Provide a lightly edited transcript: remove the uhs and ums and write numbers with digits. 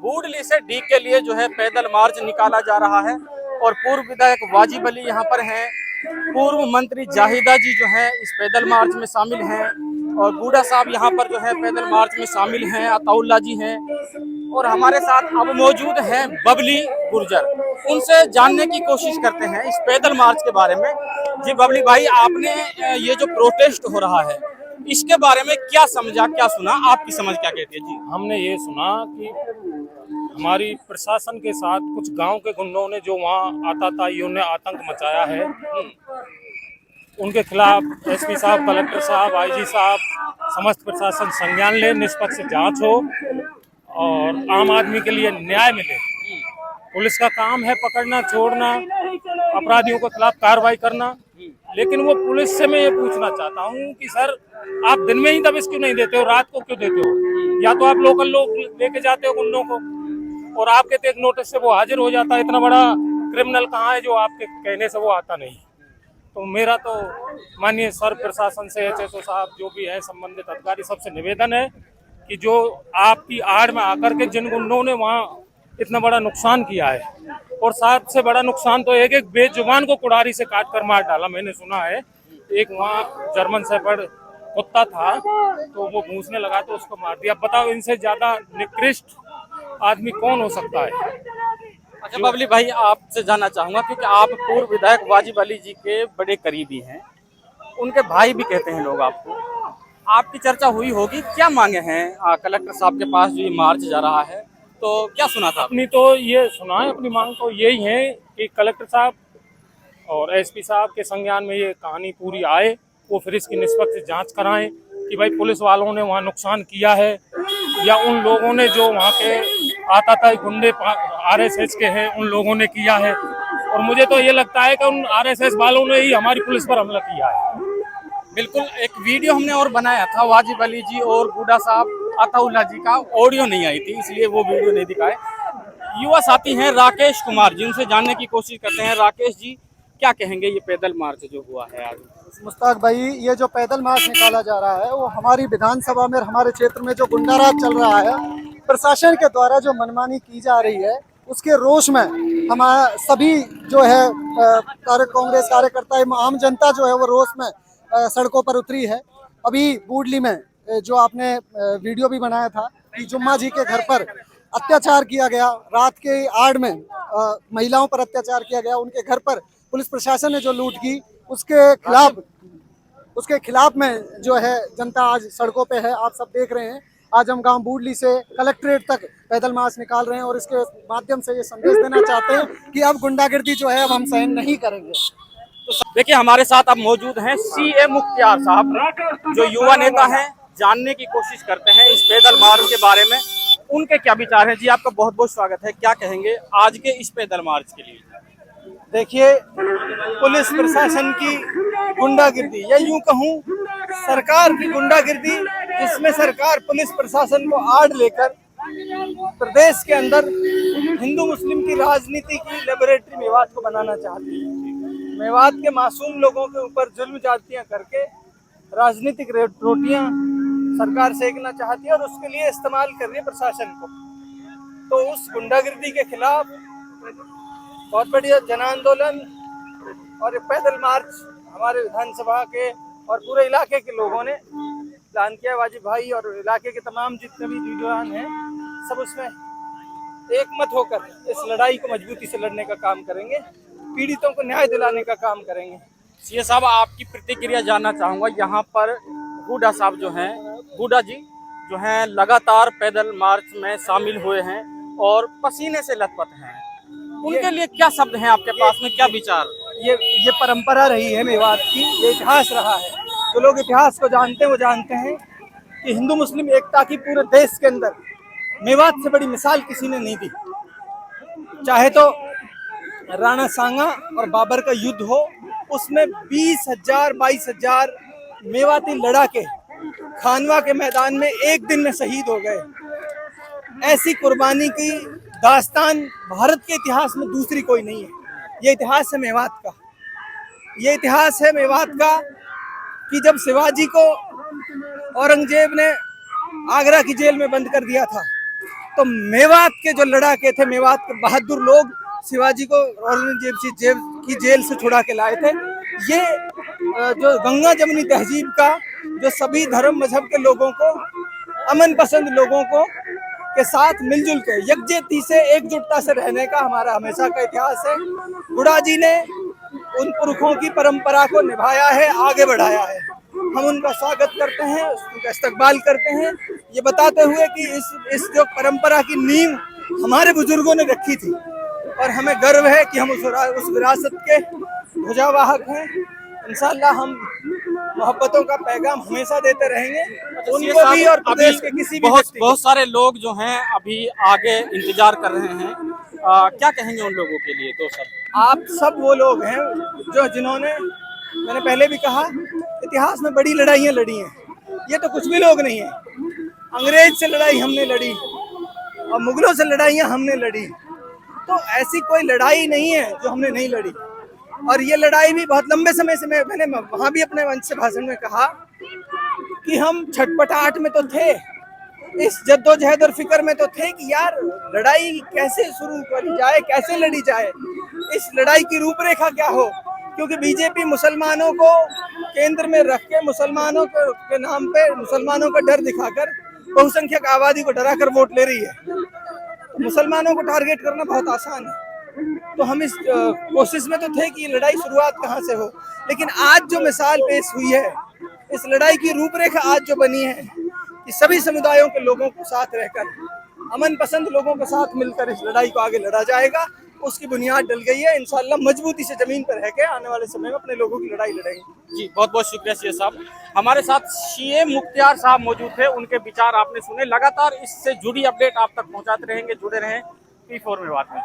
बूडली से डी के लिए जो है पैदल मार्च निकाला जा रहा है और पूर्व विधायक वाजिब अली यहाँ पर हैं, पूर्व मंत्री जाहिदा जी जो है इस पैदल मार्च में शामिल हैं और बूढ़ा साहब यहाँ पर जो है पैदल मार्च में शामिल हैं, अताउल्ला जी हैं और हमारे साथ अब मौजूद हैं बबली गुर्जर। उनसे जानने की कोशिश करते हैं इस पैदल मार्च के बारे में। जी बबली भाई, आपने ये जो प्रोटेस्ट हो रहा है इसके बारे में क्या समझा, क्या सुना, आपकी समझ क्या कहती है? जी हमने ये सुना कि हमारी प्रशासन के साथ कुछ गांव के गुंडों ने जो वहाँ आतताइयों ने आतंक मचाया है, उनके खिलाफ एसपी साहब, कलेक्टर साहब, आईजी साहब, समस्त प्रशासन संज्ञान ले, निष्पक्ष जांच हो और आम आदमी के लिए न्याय मिले। पुलिस का काम है पकड़ना, छोड़ना, अपराधियों के खिलाफ कार्रवाई करना, लेकिन वो पुलिस से मैं ये पूछना चाहता हूँ कि सर आप दिन में ही दबिश क्यों नहीं देते हो, रात को क्यों देते हो? या तो आप लोकल लोग लेके जाते हो गुंडों को और आपके तो एक नोटिस से वो हाजिर हो जाता है। इतना बड़ा क्रिमिनल कहाँ है जो आपके कहने से वो आता नहीं? तो मेरा तो माननीय सर प्रशासन से, एचएसओ साहब जो भी है, संबंधित अधिकारी, सबसे निवेदन है कि जो आपकी आड़ में आकर के जिन गुंडों ने वहाँ इतना बड़ा नुकसान किया है, और साथ से बड़ा नुकसान तो एक बेजुबान को कुड़ारी से काट कर मार डाला। मैंने सुना है एक वहाँ जर्मन शेफर्ड कुत्ता था तो वो भूंसने लगा तो उसको मार दिया। बताओ इनसे ज्यादा निकृष्ट आदमी कौन हो सकता है? अच्छा बबली भाई, आपसे जानना चाहूंगा क्योंकि आप पूर्व विधायक वाजिब अली जी के बड़े करीबी हैं, उनके भाई भी कहते हैं लोग आपको, आपकी चर्चा हुई होगी, क्या मांगे हैं कलेक्टर साहब के पास जो ये मार्च जा रहा है, तो क्या सुना था? अपनी तो ये सुना है, अपनी मांग तो यही है कि कलेक्टर साहब और एसपी साहब के संज्ञान में ये कहानी पूरी आए, वो फिर इसकी निष्पक्ष जांच कराएं कि भाई पुलिस वालों ने वहाँ नुकसान किया है या उन लोगों ने जो वहाँ के आतताई गुंडे आरएसएस के हैं उन लोगों ने किया है। और मुझे तो ये लगता है कि उन आरएसएस वालों ने ही हमारी पुलिस पर हमला किया है। बिल्कुल, एक वीडियो हमने और बनाया था वाजिब अली जी और बूढ़ा साहब अताउल्ला जी का, ऑडियो नहीं आई थी इसलिए वो वीडियो नहीं दिखाए। युवा साथी हैं राकेश कुमार जी, उनसे जानने की कोशिश करते हैं। राकेश जी, क्या कहेंगे ये पैदल मार्च जो हुआ है आज? मुश्ताक भाई, ये जो पैदल मार्च निकाला जा रहा है वो हमारी विधानसभा में, हमारे क्षेत्र में जो गुंडाराज चल रहा है, प्रशासन के द्वारा जो मनमानी की जा रही है, उसके रोष में हमारा सभी जो है कांग्रेस कार्यकर्ता, आम जनता जो है वो रोष में सड़कों पर उतरी है। अभी बूडली में जो आपने वीडियो भी बनाया था कि जुम्मा जी के घर पर अत्याचार किया गया, रात के आड़ में महिलाओं पर अत्याचार किया गया, उनके घर पर पुलिस प्रशासन ने जो लूट की, उसके खिलाफ में जो है जनता आज सड़कों पे है। आप सब देख रहे हैं, आज हम गांव बूडली से कलेक्ट्रेट तक पैदल मार्च निकाल रहे हैं और इसके माध्यम से ये संदेश देना चाहते हैं कि अब गुंडागर्दी जो है अब हम सहन नहीं करेंगे। तो देखिए हमारे साथ अब मौजूद हैं सीए मुख्तियार साहब, जो युवा नेता हैं। जानने की कोशिश करते हैं इस पैदल मार्च के बारे में, उनके क्या विचार हैं। जी आपका बहुत बहुत स्वागत है, क्या कहेंगे आज के इस पैदल मार्च के लिए? देखिए, पुलिस प्रशासन की गुंडागिर्दी, या यूं कहूं सरकार की गुंडागिर्दी, जिसमें सरकार पुलिस प्रशासन को आड़ लेकर प्रदेश के अंदर हिंदू मुस्लिम की राजनीति की लेबोरेटरी मेवात को बनाना चाहती है। मेवात के मासूम लोगों के ऊपर जुल्म जातियां करके राजनीतिक रोटियां सरकार सेकना चाहती है और उसके लिए इस्तेमाल कर रही है प्रशासन को। तो उस गुंडागिर्दी के खिलाफ बहुत बढ़िया जन आंदोलन और पैदल मार्च हमारे विधानसभा के और पूरे इलाके के लोगों ने प्लान किया। वाजिब भाई और इलाके के तमाम जितने भी जुड़ान हैं, सब उसमें एक मत होकर इस लड़ाई को मजबूती से लड़ने का काम करेंगे, पीड़ितों को न्याय दिलाने का काम करेंगे। सीए साहब, आपकी प्रतिक्रिया जानना चाहूँगा। यहाँ पर बूढ़ा साहब जो हैं, बूढ़ा जी जो हैं, लगातार पैदल मार्च में शामिल हुए हैं और पसीने से लथपथ हैं, उनके लिए क्या शब्द हैं आपके पास में, क्या विचार? ये परंपरा रही है मेवात की, ये इतिहास रहा है। जो लोग इतिहास को जानते हैं वो जानते हैं कि हिंदू मुस्लिम एकता की पूरे देश के अंदर मेवात से बड़ी मिसाल किसी ने नहीं दी। चाहे तो राणा सांगा और बाबर का युद्ध हो, उसमें 20,000 22,000 मेवाती लड़ाके खानवा के मैदान में एक दिन में शहीद हो गए। ऐसी कुर्बानी की दास्तान भारत के इतिहास में दूसरी कोई नहीं है। ये इतिहास है मेवात का। ये इतिहास है मेवात का कि जब शिवाजी को औरंगजेब ने आगरा की जेल में बंद कर दिया था, तो मेवात के जो लड़ाके थे, मेवात के बहादुर लोग शिवाजी को औरंगजेब की जेल से छुड़ा के लाए थे। ये जो गंगा जमुनी तहजीब का जो सभी धर्म मजहब के लोगों को, अमन पसंद लोगों को के साथ मिलजुल के यकजहती से एकजुटता से रहने का हमारा हमेशा का इतिहास है। गुडा जी ने उन पुरखों की परंपरा को निभाया है, आगे बढ़ाया है। हम उनका स्वागत करते हैं, उनका इस्तकबाल करते हैं, ये बताते हुए कि इस जो परंपरा की नींव हमारे बुजुर्गों ने रखी थी और हमें गर्व है कि हम उस विरासत के ध्वजावाहक हैं। इंशाअल्लाह हम मोहब्बतों का पैगाम हमेशा देते रहेंगे, उनको भी और प्रदेश के किसी भी व्यक्ति को। बहुत सारे लोग जो हैं अभी आगे इंतजार कर रहे हैं, क्या कहेंगे उन लोगों के लिए? तो सर आप सब वो लोग हैं जो जिन्होंने, मैंने पहले भी कहा, इतिहास में बड़ी लड़ाइयाँ लड़ी हैं। ये तो कुछ भी लोग नहीं है। अंग्रेज से लड़ाई हमने लड़ी और मुगलों से लड़ाइयाँ हमने लड़ी, तो ऐसी कोई लड़ाई नहीं है जो हमने नहीं लड़ी। और ये लड़ाई भी बहुत लंबे समय से, मैंने वहाँ भी अपने मंच से भाषण में कहा कि हम छटपटाहट में तो थे, इस जद्दोजहद और फिक्र में तो थे कि यार लड़ाई कैसे शुरू करी जाए, कैसे लड़ी जाए, इस लड़ाई की रूपरेखा क्या हो। क्योंकि बीजेपी मुसलमानों को केंद्र में रख के, मुसलमानों के नाम पे मुसलमानों का डर दिखाकर बहुसंख्यक आबादी को डराकर वोट ले रही है। तो मुसलमानों को टारगेट करना बहुत आसान है। तो हम इस कोशिश में तो थे कि ये लड़ाई शुरुआत कहाँ से हो, लेकिन आज जो मिसाल पेश हुई है, इस लड़ाई की रूपरेखा आज जो बनी है कि सभी समुदायों के लोगों को साथ रहकर, अमन पसंद लोगों के साथ मिलकर इस लड़ाई को आगे लड़ा जाएगा, उसकी बुनियाद डल गई है। इंशाअल्लाह मजबूती से जमीन पर रह के आने वाले समय में अपने लोगों की लड़ाई लड़ेंगे। जी, बहुत बहुत शुक्रिया सीए साहब। हमारे साथ सीए मुख्तियार साहब मौजूद थे, उनके विचार आपने सुने। लगातार इससे जुड़ी अपडेट आप तक पहुंचाते रहेंगे, जुड़े रहें P4 में बात में।